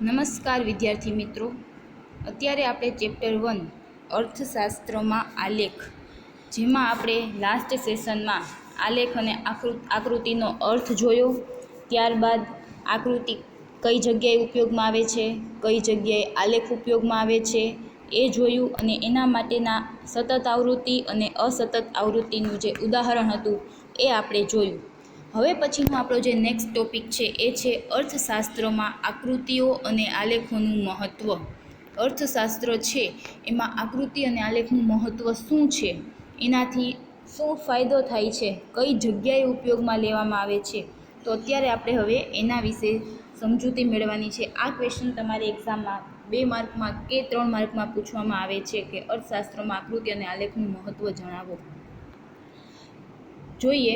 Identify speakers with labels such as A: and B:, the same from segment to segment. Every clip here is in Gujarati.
A: નમસ્કાર વિદ્યાર્થી મિત્રો, અત્યારે આપણે ચેપ્ટર 1 અર્થશાસ્ત્રમાં આલેખ, જેમાં આપણે લાસ્ટ સેશનમાં આલેખ અને આકૃતિનો અર્થ જોયો. ત્યારબાદ આકૃતિ કઈ જગ્યાએ ઉપયોગમાં આવે છે, કઈ જગ્યાએ આલેખ ઉપયોગમાં આવે છે એ જોયું, અને એના માટેના સતત આવૃત્તિ અને અસતત આવૃત્તિનું જે ઉદાહરણ હતું એ આપણે જોયું. હવે પછીનો આપણો જે નેક્સ્ટ ટોપિક છે એ છે અર્થશાસ્ત્રમાં આકૃતિઓ અને આલેખોનું મહત્ત્વ. અર્થશાસ્ત્ર છે એમાં આકૃતિ અને આલેખનું મહત્ત્વ શું છે, એનાથી શું ફાયદો થાય છે, કઈ જગ્યાએ ઉપયોગમાં લેવામાં આવે છે, તો અત્યારે આપણે હવે એના વિશે સમજૂતી મેળવવાની છે. આ ક્વેશ્ચન તમારી એક્ઝામમાં 2 માર્કમાં કે 3 માર્કમાં પૂછવામાં આવે છે કે અર્થશાસ્ત્રમાં આકૃતિ અને આલેખનું મહત્ત્વ જણાવો. જોઈએ.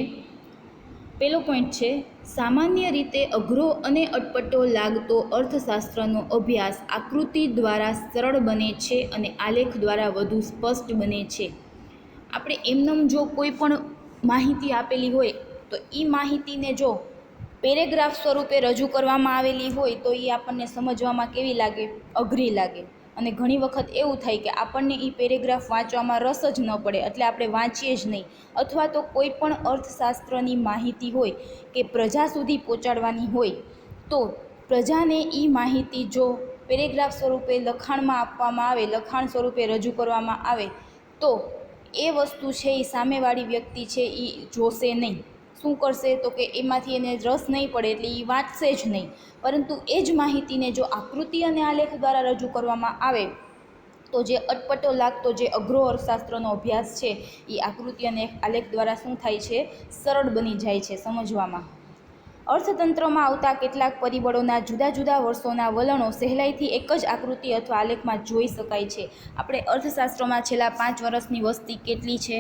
A: પહેલો પોઈન્ટ છે, સામાન્ય રીતે અઘરો અને અટપટો લાગતો અર્થશાસ્ત્રનો અભ્યાસ આકૃતિ દ્વારા સરળ બને છે અને આલેખ દ્વારા વધુ સ્પષ્ટ બને છે. આપણે એમનેમ જો કોઈ પણ માહિતી આપેલી હોય તો એ માહિતીને જો પેરેગ્રાફ સ્વરૂપે રજૂ કરવામાં આવેલી હોય તો એ આપણને સમજવામાં કેવી લાગે? અઘરી લાગે. અને ઘણી વખત એવું થાય કે આપણને એ પેરેગ્રાફ વાંચવામાં રસ જ ન પડે, એટલે આપણે વાંચીએ જ નહીં. અથવા તો કોઈ પણ અર્થશાસ્ત્રની માહિતી હોય કે પ્રજા સુધી પહોંચાડવાની હોય, તો પ્રજાને એ માહિતી જો પેરેગ્રાફ સ્વરૂપે લખાણમાં આપવામાં આવે, લખાણ સ્વરૂપે રજૂ કરવામાં આવે, તો એ વસ્તુ છે એ સામેવાળી વ્યક્તિ છે એ જોશે નહીં. શું કરશે? તો કે એમાંથી એને રસ નહીં પડે એટલે એ વાંચશે જ નહીં. પરંતુ એ જ માહિતીને જો આકૃતિ અને આલેખ દ્વારા રજૂ કરવામાં આવે તો જે અટપટો લાગતો જે અઘરો અર્થશાસ્ત્રનો અભ્યાસ છે એ આકૃતિ અને આલેખ દ્વારા શું થાય છે? સરળ બની જાય છે સમજવામાં. અર્થતંત્રમાં આવતા કેટલાક પરિબળોના જુદા જુદા વર્ષોના વલણો સહેલાઈથી એક જ આકૃતિ અથવા આલેખમાં જોઈ શકાય છે. આપણે અર્થશાસ્ત્રમાં છેલ્લા 5 વર્ષની વસ્તી કેટલી છે,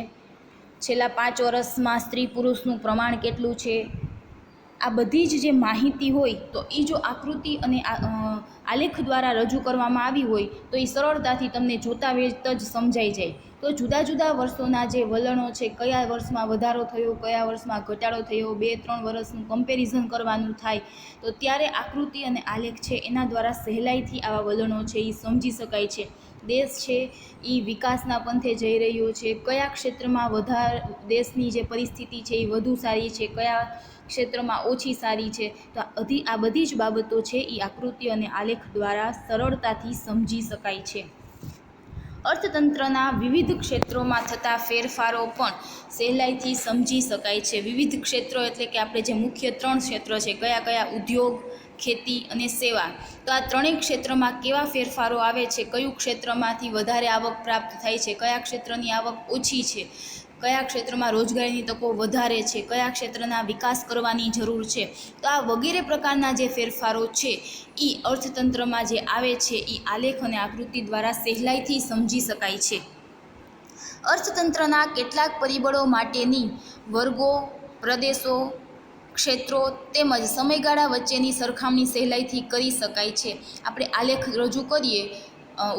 A: છેલ્લા 5 વર્ષમાં સ્ત્રી પુરુષનું પ્રમાણ કેટલું છે, આ બધી જ જે માહિતી હોય તો એ જો આકૃતિ અને આલેખ દ્વારા રજૂ કરવામાં આવી હોય તો એ સરળતાથી તમને જોતા વેત જ સમજાઈ જાય. તો જુદા જુદા વર્ષોના જે વલણો છે, કયા વર્ષમાં વધારો થયો, કયા વર્ષમાં ઘટાડો થયો, 2-3 વર્ષનું કમ્પેરિઝન કરવાનું થાય, તો ત્યારે આકૃતિ અને આલેખ છે એના દ્વારા સહેલાઈથી આવા વલણો છે એ સમજી શકાય છે. દેશ છે એ વિકાસના પંથે જઈ રહ્યો છે, કયા ક્ષેત્રમાં વધારે દેશની જે પરિસ્થિતિ છે એ વધુ સારી છે, કયા ક્ષેત્રમાં ઓછી સારી છે, તો આ બધી જ બાબતો છે એ આકૃતિ અને આલેખ દ્વારા સરળતાથી સમજી શકાય છે. અર્થતંત્રના વિવિધ ક્ષેત્રોમાં થતા ફેરફારો પણ સહેલાઈથી સમજી શકાય છે. વિવિધ ક્ષેત્રો એટલે કે આપણે જે મુખ્ય 3 ક્ષેત્ર છે, કયા કયા? ઉદ્યોગ, ખેતી અને સેવા. તો આ ત્રણેય ક્ષેત્રમાં કેવા ફેરફારો આવે છે, કયું ક્ષેત્રમાંથી વધારે આવક પ્રાપ્ત થાય છે, કયા ક્ષેત્રની આવક ઓછી છે, કયા ક્ષેત્રમાં રોજગારીની તકો વધારે છે, કયા ક્ષેત્રના વિકાસ કરવાની જરૂર છે, તો આ વગેરે પ્રકારના જે ફેરફારો છે એ અર્થતંત્રમાં જે આવે છે એ આલેખ અને આકૃતિ દ્વારા સહેલાઈથી સમજી શકાય છે. અર્થતંત્રના કેટલાક પરિબળો માટેની વર્ગો, પ્રદેશો, ક્ષેત્રો તેમજ સમયગાળા વચ્ચેની સરખામણી સહેલાઈથી કરી શકાય છે. આપણે આલેખ રજૂ કરીએ,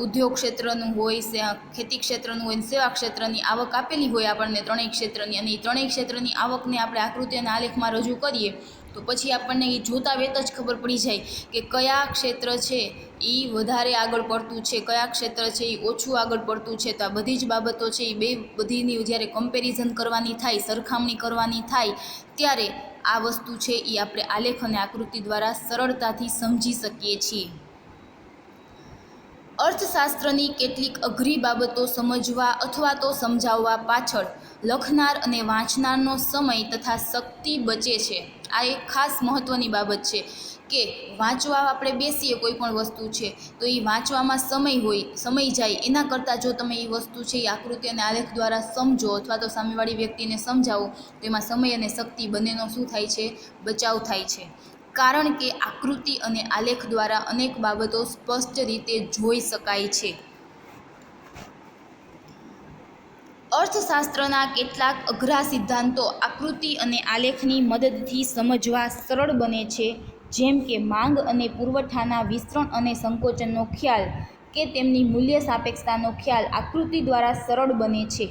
A: ઉદ્યોગ ક્ષેત્રનું હોય, ખેતી ક્ષેત્રનું હોય, સેવા ક્ષેત્રની આવક આપેલી હોય આપણને ત્રણેય ક્ષેત્રની, અને એ ત્રણેય ક્ષેત્રની આવકને આપણે આકૃતિ અને આલેખમાં રજૂ કરીએ તો પછી આપણને એ જોતા વેત જ ખબર પડી જાય કે કયા ક્ષેત્ર છે એ વધારે આગળ પડતું છે, કયા ક્ષેત્ર છે એ ઓછું આગળ પડતું છે. તો આ બધી જ બાબતો છે એ બધીની જ્યારે કમ્પેરિઝન કરવાની થાય, સરખામણી કરવાની થાય, ત્યારે આ વસ્તુ છે એ આપણે આલેખ અને આકૃતિ દ્વારા સરળતાથી સમજી શકીએ છીએ. અર્થશાસ્ત્રની કેટલીક અઘરી બાબતો સમજવા અથવા તો સમજાવવા પાછળ લખનાર અને વાંચનારનો સમય તથા શક્તિ બચે છે. આ એક ખાસ મહત્ત્વની બાબત છે કે વાંચવા આપણે બેસીએ કોઈ પણ વસ્તુ છે તો એ વાંચવામાં સમય જાય એના કરતાં જો તમે એ વસ્તુ છે એ આકૃતિ અને આલેખ દ્વારા સમજો અથવા તો સામેવાળી વ્યક્તિને સમજાવો તો એમાં સમય અને શક્તિ બંનેનો શું થાય છે? બચાવ થાય છે. કારણ કે આકૃતિ અને આલેખ દ્વારા અનેક બાબતો સ્પષ્ટ રીતે જોઈ શકાય છે. અર્થશાસ્ત્રના કેટલાક અઘરા સિદ્ધાંતો આકૃતિ અને આલેખની મદદથી સમજવા સરળ બને છે, જેમ કે માંગ અને પુરવઠાના વિસ્તરણ અને સંકોચનનો ખ્યાલ કે તેમની મૂલ્ય સાપેક્ષતાનો ખ્યાલ આકૃતિ દ્વારા સરળ બને છે,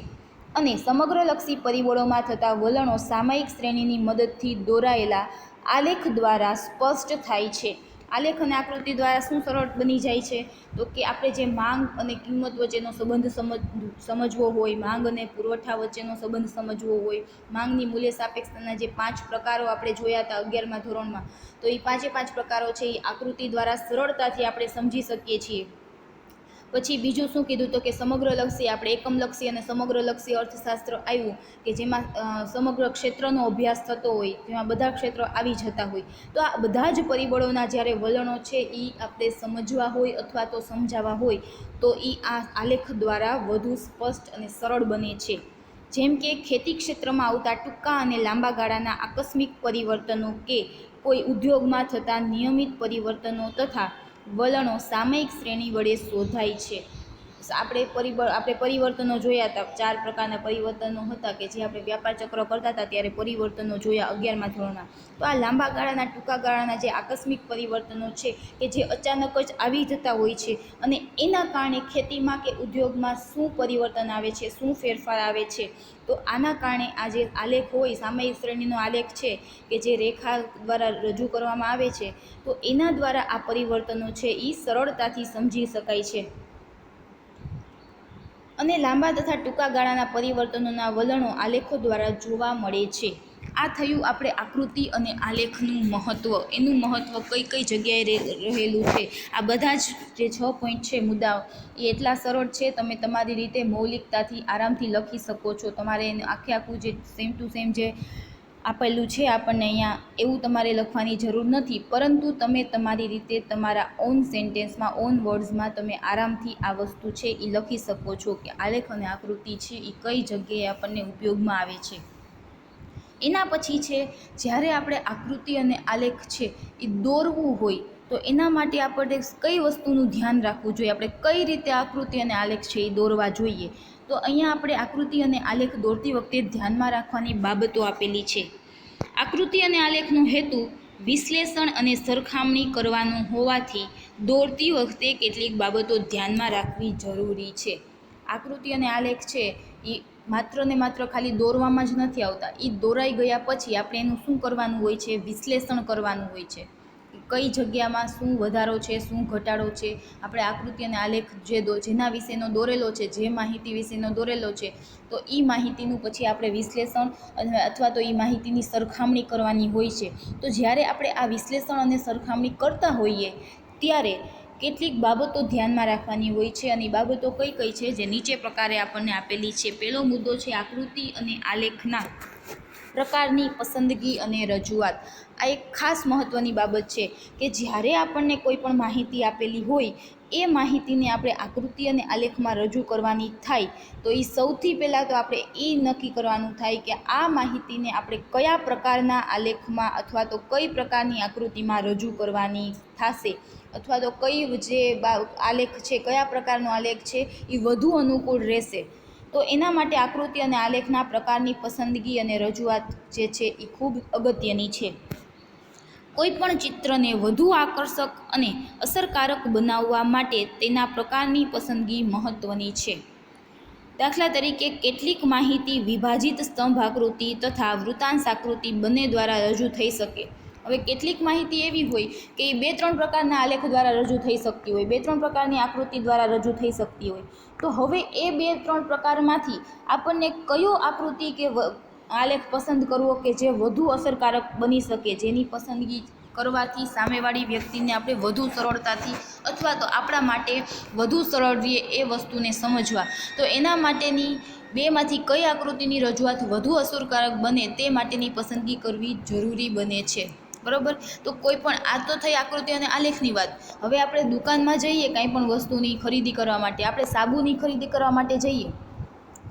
A: અને સમગ્રલક્ષી પરિબળોમાં થતા વલણો સામયિક શ્રેણીની મદદથી દોરાયેલા આલેખ દ્વારા સ્પષ્ટ થાય છે. આલેખ અને આકૃતિ દ્વારા શું સરળ બની જાય છે? તો કે આપણે જે માંગ અને કિંમત વચ્ચેનો સંબંધ સમજવો હોય, માંગ અને પુરવઠા વચ્ચેનો સંબંધ સમજવો હોય, માંગની મૂલ્ય સાપેક્ષતાના જે 5 પ્રકારો આપણે જોયા હતા 11મા ધોરણમાં, તો એ 5 પ્રકારો છે એ આકૃતિ દ્વારા સરળતાથી આપણે સમજી શકીએ છીએ. પછી બીજું શું કીધું તો કે સમગ્રલક્ષી, આપણે એકમલક્ષી અને સમગ્રલક્ષી અર્થશાસ્ત્ર આવ્યું કે જેમાં સમગ્ર ક્ષેત્રનો અભ્યાસ થતો હોય, જેમાં બધા ક્ષેત્રો આવી જતા હોય. તો આ બધા જ પરિબળોના જ્યારે વલણો છે એ આપણે સમજવા હોય અથવા તો સમજાવવા હોય તો એ આ આલેખ દ્વારા વધુ સ્પષ્ટ અને સરળ બને છે. જેમ કે ખેતી ક્ષેત્રમાં આવતા ટૂંકા અને લાંબા ગાળાના આકસ્મિક પરિવર્તનો કે કોઈ ઉદ્યોગમાં થતા નિયમિત પરિવર્તનો તથા વલણો સામયિક શ્રેણી વડે શોધાય છે. આપણે પરિવર્તનો જોયા હતા, 4 પ્રકારના પરિવર્તનો હતા કે જે આપણે વ્યાપાર ચક્ર કરતા હતા ત્યારે પરિવર્તનો જોયા 11મા ધોરણમાં. તો આ લાંબા ગાળાના ટૂંકા ગાળાના જે આકસ્મિક પરિવર્તનો છે કે જે અચાનક જ આવી જતા હોય છે અને એના કારણે ખેતીમાં કે ઉદ્યોગમાં શું પરિવર્તન આવે છે, શું ફેરફાર આવે છે, તો આના કારણે આ જે આલેખ હોય, સામયિક શ્રેણીનો આલેખ છે કે જે રેખા દ્વારા રજૂ કરવામાં આવે છે, તો એના દ્વારા આ પરિવર્તનો છે એ સરળતાથી સમજી શકાય છે. અને લાંબા તથા ટૂંકા ગાળાના પરિવર્તનોના વલણો આલેખો દ્વારા જોવા મળે છે. આ થયું આપણે આકૃતિ અને આલેખનું મહત્ત્વ, એનું મહત્ત્વ કઈ કઈ જગ્યાએ રહેલું છે. આ બધા જ જે 6 પોઈન્ટ છે, મુદ્દાઓ, એ એટલા સરળ છે, તમે તમારી રીતે મૌલિકતાથી આરામથી લખી શકો છો. તમારે એને આખું જે સેમ ટુ સેમ જે આપેલું છે આપણને અહીંયા, એવું તમારે લખવાની જરૂર નથી, પરંતુ તમે તમારી રીતે તમારા ઓન સેન્ટેન્સમાં, ઓન વર્ડ્સમાં તમે આરામથી આ વસ્તુ છે એ લખી શકો છો કે આલેખ અને આકૃતિ છે એ કઈ જગ્યાએ આપણને ઉપયોગમાં આવે છે. એના પછી છે, જ્યારે આપણે આકૃતિ અને આલેખ છે એ દોરવું હોય તો એના માટે આપણે કઈ વસ્તુનું ધ્યાન રાખવું જોઈએ, આપણે કઈ રીતે આકૃતિ અને આલેખ છે એ દોરવા જોઈએ. તો અહીંયા આપણે આકૃતિ અને આલેખ દોરતી વખતે ધ્યાનમાં રાખવાની બાબતો આપેલી છે. આકૃતિ અને આલેખનો હેતુ વિશ્લેષણ અને સરખામણી કરવાનું હોવાથી દોરતી વખતે કેટલીક બાબતો ધ્યાનમાં રાખવી જરૂરી છે. આકૃતિ અને આલેખ છે એ માત્ર ને માત્ર ખાલી દોરવામાં જ નથી આવતા, એ દોરાઈ ગયા પછી આપણે એનું શું કરવાનું હોય છે? વિશ્લેષણ કરવાનું હોય છે. કઈ જગ્યામાં શું વધારો છે, શું ઘટાડો છે. આપણે આકૃતિ અને આલેખ જેના વિશેનો દોરેલો છે, જે માહિતી વિશેનો દોરેલો છે, તો એ માહિતીનું પછી આપણે વિશ્લેષણ અથવા તો એ માહિતીની સરખામણી કરવાની હોય છે. તો જ્યારે આપણે આ વિશ્લેષણ અને સરખામણી કરતા હોઈએ ત્યારે કેટલીક બાબતો ધ્યાનમાં રાખવાની હોય છે અને એ બાબતો કઈ કઈ છે જે નીચે પ્રકારે આપણને આપેલી છે. પહેલો મુદ્દો છે આકૃતિ અને આલેખના પ્રકારની પસંદગી અને રજૂઆત. આ એક ખાસ મહત્ત્વની બાબત છે કે જ્યારે આપણને કોઈ પણ માહિતી આપેલી હોય, એ માહિતીને આપણે આકૃતિ અને આલેખમાં રજૂ કરવાની થાય તો એ સૌથી પહેલાં તો આપણે એ નક્કી કરવાનું થાય કે આ માહિતીને આપણે કયા પ્રકારના આલેખમાં અથવા તો કઈ પ્રકારની આકૃતિમાં રજૂ કરવાની થશે, અથવા તો કઈ જે આલેખ છે, કયા પ્રકારનો આલેખ છે એ વધુ અનુકૂળ રહેશે. તો એના માટે આકૃતિ અને આલેખના પ્રકારની પસંદગી અને રજૂઆત જે છે એ ખૂબ અગત્યની છે. કોઈ પણ ચિત્રને વધુ આકર્ષક અને અસરકારક બનાવવા માટે તેના પ્રકારની પસંદગી મહત્ત્વની છે. દાખલા તરીકે કેટલીક માહિતી વિભાજિત સ્તંભ આકૃતિ તથા વૃત્તાંશ આકૃતિ બંને દ્વારા રજૂ થઈ શકે. હવે કેટલીક માહિતી એવી હોય કે એ 2-3 પ્રકારના આલેખ દ્વારા રજૂ થઈ શકતી હોય, 2-3 પ્રકારની આકૃતિ દ્વારા રજૂ થઈ શકતી હોય. તો હવે એ 2-3 પ્રકારમાંથી આપણને કયો આકૃતિ કે આલેખ પસંદ કરવો કે જે વધુ અસરકારક બની શકે, જેની પસંદગી કરવાથી સામેવાળી વ્યક્તિને આપણે વધુ સરળતાથી અથવા તો આપણા માટે વધુ સરળ રહે એ વસ્તુને સમજવા. તો એના માટેની બેમાંથી કઈ આકૃતિની રજૂઆત વધુ અસરકારક બને તે માટેની પસંદગી કરવી જરૂરી બને છે. બરાબર? તો કોઈ પણ, આ તો થઈ આકૃતિ અને આલેખની વાત. હવે આપણે દુકાનમાં જઈએ કાંઈ પણ વસ્તુની ખરીદી કરવા માટે, આપણે સાબુની ખરીદી કરવા માટે જઈએ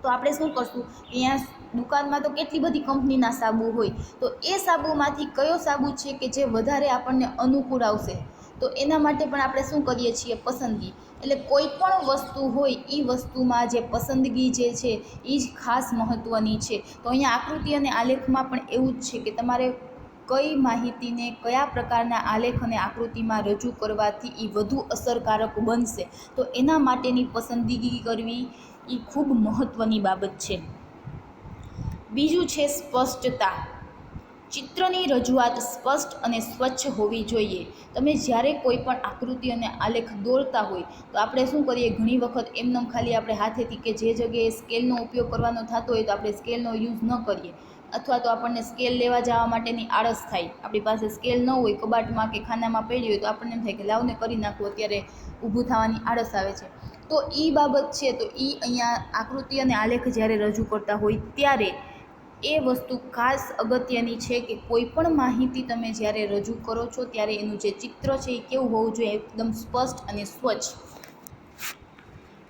A: તો આપણે શું કરશું? અહીંયા દુકાનમાં તો કેટલી બધી કંપનીના સાબુ હોય, તો એ સાબુમાંથી કયો સાબુ છે કે જે વધારે આપણને અનુકૂળ આવશે, તો એના માટે પણ આપણે શું કરીએ છીએ? પસંદગી. એટલે કોઈ પણ વસ્તુ હોય એ વસ્તુમાં જે પસંદગી જે છે એ જ ખાસ મહત્ત્વની છે. તો અહીંયા આકૃતિ અને આલેખમાં પણ એવું જ છે કે તમારે કઈ માહિતીને કયા પ્રકારના આલેખ અને આકૃતિમાં રજૂ કરવાથી એ વધુ અસરકારક બનશે, તો એના માટેની પસંદગી કરવી એ ખૂબ મહત્ત્વની બાબત છે. બીજું છે સ્પષ્ટતા. ચિત્રની રજૂઆત સ્પષ્ટ અને સ્વચ્છ હોવી જોઈએ. તમે જ્યારે કોઈ પણ આકૃતિ અને આલેખ દોરતા હોય તો આપણે શું કરીએ, ઘણી વખત એમનેમ ખાલી આપણે હાથેથી કે જે જગ્યાએ સ્કેલનો ઉપયોગ કરવાનો થતો હોય તો આપણે સ્કેલનો યુઝ ન કરીએ, અથવા તો આપણને સ્કેલ લેવા જવા માટેની આળસ થાય. આપણી પાસે સ્કેલ ન હોય, કબાટમાં કે ખાનામાં પડી હોય તો આપણને એમ થાય કે લાવને કરી નાખવું, અત્યારે ઊભું થવાની આળસ આવે છે. તો એ બાબત છે, તો એ અહીંયા આકૃતિ અને આલેખ જ્યારે રજૂ કરતા હોય ત્યારે એ વસ્તુ ખાસ અગત્યની છે કે કોઈ પણ માહિતી તમે જ્યારે રજૂ કરો છો ત્યારે એનું જે ચિત્ર છે એ કેવું હોવું જોઈએ, એકદમ સ્પષ્ટ અને સ્વચ્છ.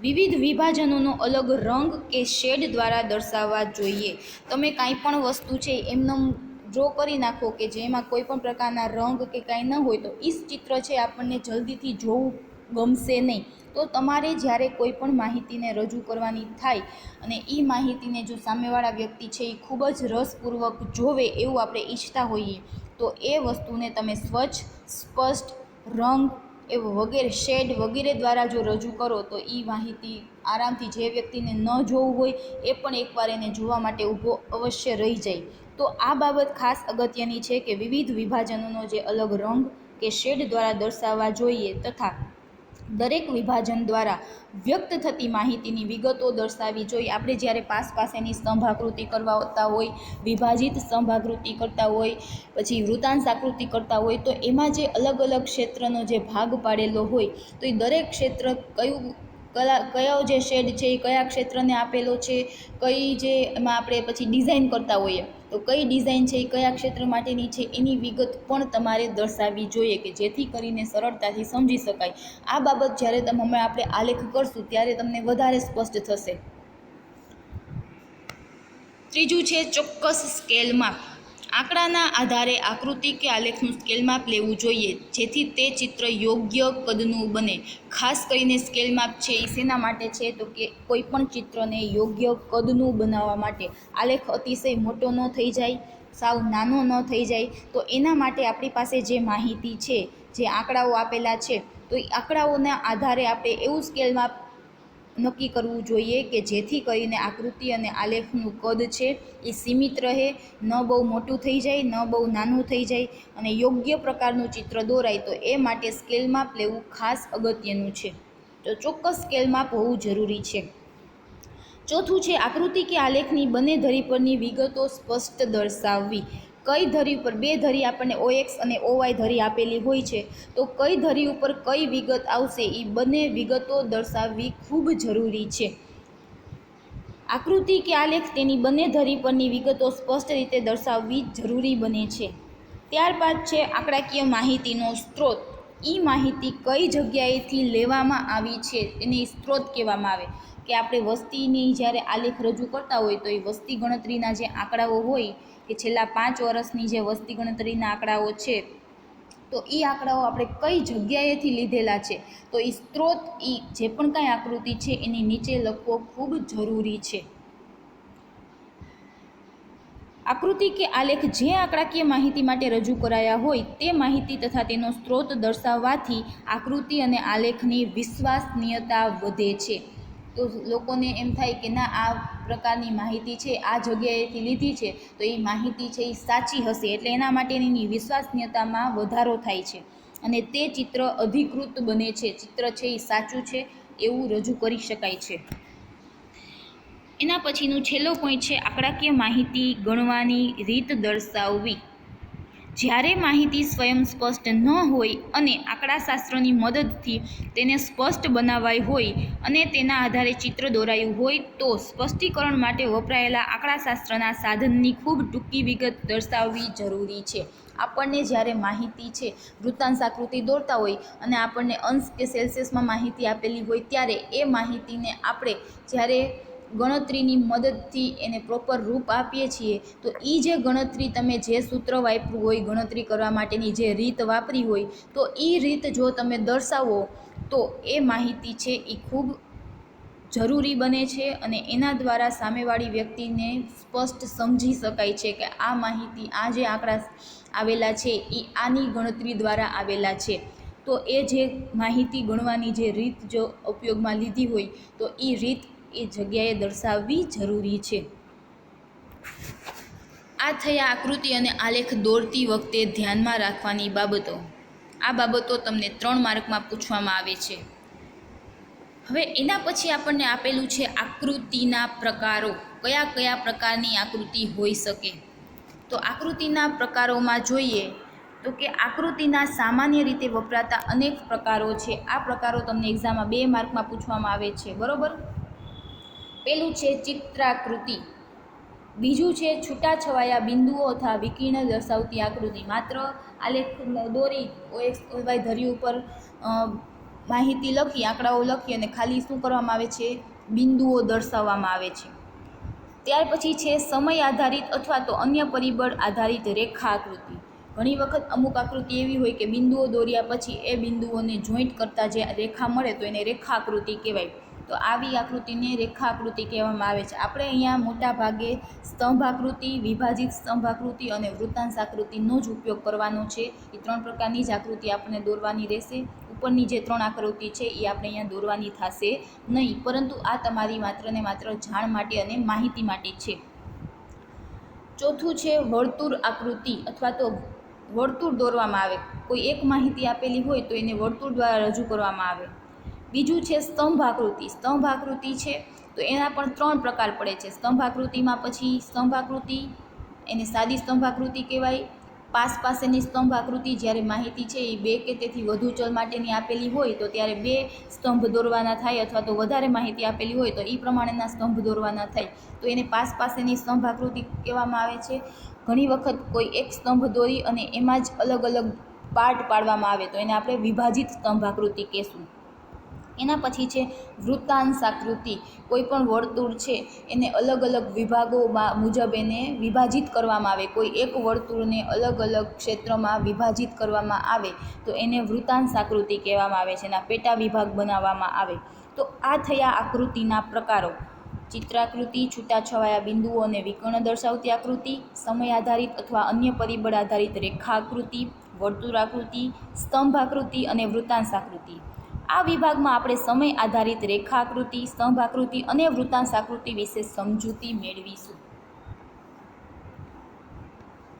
A: વિવિધ વિભાજનોનો અલગ રંગ કે શેડ દ્વારા દર્શાવવા જોઈએ. તમે કાંઈ પણ વસ્તુ છે એમને ડ્રો કરી નાખો કે જેમાં કોઈ પણ પ્રકારના રંગ કે કાંઈ ન હોય તો એ ચિત્ર છે આપણને જલ્દીથી જોવું ગમશે નહીં. તો તમારે જ્યારે કોઈ પણ માહિતીને રજૂ કરવાની થાય અને એ માહિતીને જો સામેવાળા વ્યક્તિ છે એ ખૂબ જ રસપૂર્વક જોવે એવું આપણે ઈચ્છતા હોઈએ તો એ વસ્તુને તમે સ્વચ્છ, સ્પષ્ટ, રંગ વગેરે શેડ વગેરે દ્વારા જો રજૂ કરો તો એ માહિતી આરામથી જે વ્યક્તિને ન જોવું હોય એ પણ એકવાર એને જોવા માટે ઊભો અવશ્ય રહી જાય. તો આ બાબત ખાસ અગત્યની છે કે વિવિધ વિભાજનોનો જે અલગ રંગ કે શેડ દ્વારા દર્શાવવા જોઈએ તથા દરેક વિભાજન દ્વારા વ્યક્ત થતી માહિતીની વિગતો દર્શાવવી જોઈએ. આપણે જ્યારે પાસેની સ્તંભાકૃતિ કરવાતા હોય, વિભાજિત સ્તંભાકૃતિ કરતા હોય, પછી વૃતાંશ આકૃતિ કરતા હોય તો એમાં જે અલગ અલગ ક્ષેત્રનો જે ભાગ પાડેલો હોય તો એ દરેક ક્ષેત્ર કયો જે શેડ છે એ કયા ક્ષેત્રને આપેલો છે, કઈ જે એમાં આપણે પછી ડિઝાઇન કરતા હોઈએ તો કઈ ડિઝાઇન છે એ કયા ક્ષેત્ર માટેની છે એની વિગત પણ તમારે દર્શાવવી જોઈએ કે જેથી કરીને સરળતાથી સમજી શકાય. આ બાબત જ્યારે આપણે આલેખ કરશું ત્યારે તમને વધારે સ્પષ્ટ થશે. ત્રીજું છે ચોક્કસ સ્કેલ માપ. આંકડાના આધારે આકૃતિ કે આલેખનું સ્કેલ માપ લેવું જોઈએ જેથી તે ચિત્ર યોગ્ય કદનું બને. ખાસ કરીને સ્કેલ માપ છે એ શેના માટે છે તો કે કોઈ પણ ચિત્રને યોગ્ય કદનું બનાવવા માટે. આલેખ અતિશય મોટો ન થઈ જાય, સાવ નાનો ન થઈ જાય, તો એના માટે આપણી પાસે જે માહિતી છે, જે આંકડાઓ આપેલા છે તો એ આંકડાઓના આધારે આપણે એવું સ્કેલ માપ નક્કી કરવું જોઈએ કે જેથી કરીને આકૃતિ અને આલેખનું કદ છે એ સીમિત રહે, ન બહુ મોટું થઈ જાય, ન બહુ નાનું થઈ જાય અને યોગ્ય પ્રકારનું ચિત્ર દોરાય. તો એ માટે સ્કેલ માપ લેવું ખાસ અગત્યનું છે. તો ચોક્કસ સ્કેલ માપ હોવું જરૂરી છે. ચોથું છે આકૃતિ કે આલેખની બંને ધરી પરની વિગતો સ્પષ્ટ દર્શાવવી. કઈ ધરી ઉપર બે ધરી આપણને OX અને OY ધરી આપેલી હોય છે તો કઈ ધરી ઉપર કઈ વિગત આવશે એ બંને વિગતો દર્શાવવી ખૂબ જરૂરી છે. આકૃતિ કે આલેખ તેની બંને ધરી પરની વિગતો સ્પષ્ટ રીતે દર્શાવવી જરૂરી બને છે. ત્યારબાદ છે આંકડાકીય માહિતીનો સ્ત્રોત. એ માહિતી કઈ જગ્યાએથી લેવામાં આવી છે એને સ્ત્રોત કહેવામાં આવે. કે આપણે વસ્તીની જ્યારે આલેખ રજૂ કરતા હોય તો એ વસ્તી ગણતરીના જે આંકડાઓ હોય કે છેલ્લા 5 વર્ષની જે વસ્તી ગણતરીના આંકડાઓ છે તો એ આંકડાઓ આપણે કઈ જગ્યાએથી લીધેલા છે તો એ સ્ત્રોત એ જે પણ કાંઈ આકૃતિ છે એની નીચે લખવો ખૂબ જરૂરી છે. આકૃતિ કે આલેખ જે આંકડાકીય માહિતી માટે રજૂ કરાયા હોય તે માહિતી તથા તેનો સ્ત્રોત દર્શાવવાથી આકૃતિ અને આલેખની વિશ્વસનીયતા વધે છે. તો લોકોને એમ થાય કે ના આ પ્રકારની માહિતી છે આ જગ્યાએથી લીધી છે તો એ માહિતી છે એ સાચી હશે, એટલે એના માટેની વિશ્વસનીયતામાં વધારો થાય છે અને તે ચિત્ર અધિકૃત બને છે. ચિત્ર છે એ સાચું છે એવું રજૂ કરી શકાય છે. એના પછીનું છેલ્લો પોઈન્ટ છે આંકડાકીય માહિતી ગણવાની રીત દર્શાવવી. જ્યારે માહિતી સ્વયં સ્પષ્ટ ન હોય અને આંકડાશાસ્ત્રની મદદથી તેને સ્પષ્ટ બનાવાઈ હોય અને તેના આધારે ચિત્ર દોરાયું હોય તો સ્પષ્ટીકરણ માટે વપરાયેલા આંકડાશાસ્ત્રના સાધનની ખૂબ ટૂંકી વિગત દર્શાવવી જરૂરી છે. આપણને જ્યારે માહિતી છે વૃત્તાંશ આકૃતિ દોરતા હોય અને આપણને અંશ કે સેલ્સિયસમાં માહિતી આપેલી હોય ત્યારે એ માહિતીને આપણે જ્યારે ગણતરીની મદદથી એને પ્રોપર રૂપ આપીએ છીએ તો એ જે ગણતરી તમે જે સૂત્ર વાપર્યું હોય, ગણતરી કરવા માટેની જે રીત વાપરી હોય તો એ રીત જો તમે દર્શાવો તો એ માહિતી છે એ ખૂબ જરૂરી બને છે અને એના દ્વારા સામેવાળી વ્યક્તિને સ્પષ્ટ સમજી શકાય છે કે આ માહિતી, આ જે આંકડા આવેલા છે એ આની ગણતરી દ્વારા આવેલા છે. તો એ જે માહિતી ગણવાની જે રીત જો ઉપયોગમાં લીધી હોય તો એ રીત એ જગ્યાએ દર્શાવવી જરૂરી છે. આ થયા આકૃતિ અને આલેખ દોરતી વખતે ધ્યાનમાં રાખવાની બાબતો. આ બાબતો તમને 3 માર્કમાં પૂછવામાં આવે છે. હવે એના પછી આપણને આપેલું છે આકૃતિના પ્રકારો. કયા કયા પ્રકારની આકૃતિ હોઈ શકે? તો આકૃતિના પ્રકારોમાં જોઈએ તો કે આકૃતિના સામાન્ય રીતે વપરાતા અનેક પ્રકારો છે. આ પ્રકારો તમને એક્ઝામમાં 2 માર્કમાં પૂછવામાં આવે છે, બરોબર. પેલું છે ચિત્રાકૃતિ, બીજું છે છૂટાછવાયા બિંદુઓ અથવા વિકર્ણ દર્શાવતી આકૃતિ. માત્ર આલેખ દોરી OXY ધરી ઉપર માહિતી લખી, આંકડાઓ લખી અને ખાલી શું કરવામાં આવે છે? બિંદુઓ દર્શાવવામાં આવે છે. ત્યાર પછી છે સમય આધારિત અથવા તો અન્ય પરિબળ આધારિત રેખા આકૃતિ. ઘણી વખત અમુક આકૃતિ એવી હોય કે બિંદુઓ દોર્યા પછી એ બિંદુઓને જોઈન્ટ કરતા જે રેખા મળે તો એને રેખા આકૃતિ કહેવાય. તો આવી આકૃતિને રેખા આકૃતિ કહેવામાં આવે છે. આપણે અહીંયા મોટા ભાગે સ્તંભ આકૃતિ, વિભાજિત સ્તંભ આકૃતિ અને વૃત્તાંશ આકૃતિનો જ ઉપયોગ કરવાનો છે. એ 3 પ્રકારની જ આકૃતિ આપણને દોરવાની રહેશે. ઉપરની જે 3 આકૃતિ છે એ આપણે અહીંયા દોરવાની થશે નહીં, પરંતુ આ તમારી માત્ર ને માત્ર જાણ માટે અને માહિતી માટે છે. ચોથું છે વર્તુળ આકૃતિ અથવા તો વર્તુળ દોરવામાં આવે. કોઈ એક માહિતી આપેલી હોય તો એને વર્તુળ દ્વારા રજૂ કરવામાં આવે. બીજું છે સ્તંભ આકૃતિ. સ્તંભ આકૃતિ છે તો એના પણ 3 પ્રકાર પડે છે. સ્તંભ આકૃતિમાં પછી સ્તંભ આકૃતિ, એને સાદી સ્તંભ આકૃતિ કહેવાય. પાસેની સ્તંભ આકૃતિ, જ્યારે માહિતી છે એ 2 કે તેથી વધુ ચલ માટેની આપેલી હોય તો ત્યારે 2 સ્તંભ દોરવાના થાય, અથવા તો વધારે માહિતી આપેલી હોય તો એ પ્રમાણેના સ્તંભ દોરવાના થાય. તો એને પાસેની સ્તંભ આકૃતિ કહેવામાં આવે છે. ઘણી વખત કોઈ એક સ્તંભ દોરી અને એમાં જ અલગ અલગ પાર્ટ પાડવામાં આવે તો એને આપણે વિભાજિત સ્તંભ આકૃતિ કહેશું. એના પછી છે વૃત્તાંશ આકૃતિ. કોઈ પણ વર્તુળ છે એને અલગ અલગ વિભાગોમાં મુજબ એને વિભાજિત કરવામાં આવે. કોઈ એક વર્તુળને અલગ અલગ ક્ષેત્રમાં વિભાજિત કરવામાં આવે તો એને વૃત્તાંશ આકૃતિ કહેવામાં આવે છે. એના પેટા વિભાગ બનાવવામાં આવે. તો આ થયા આકૃતિના પ્રકારો. ચિત્રાકૃતિ, છૂટાછવાયા બિંદુઓ અને વિકર્ણ દર્શાવતી આકૃતિ, સમય આધારિત અથવા અન્ય પરિબળ આધારિત રેખા આકૃતિ, વર્તુળ આકૃતિ, સ્તંભ આકૃતિ અને વૃત્તાંશ આકૃતિ. આ વિભાગમાં આપણે સમય આધારિત રેખા આકૃતિ, સ્તંભ આકૃતિ અને વૃત્તાંશ આકૃતિ વિશે સમજૂતી મેળવીશું.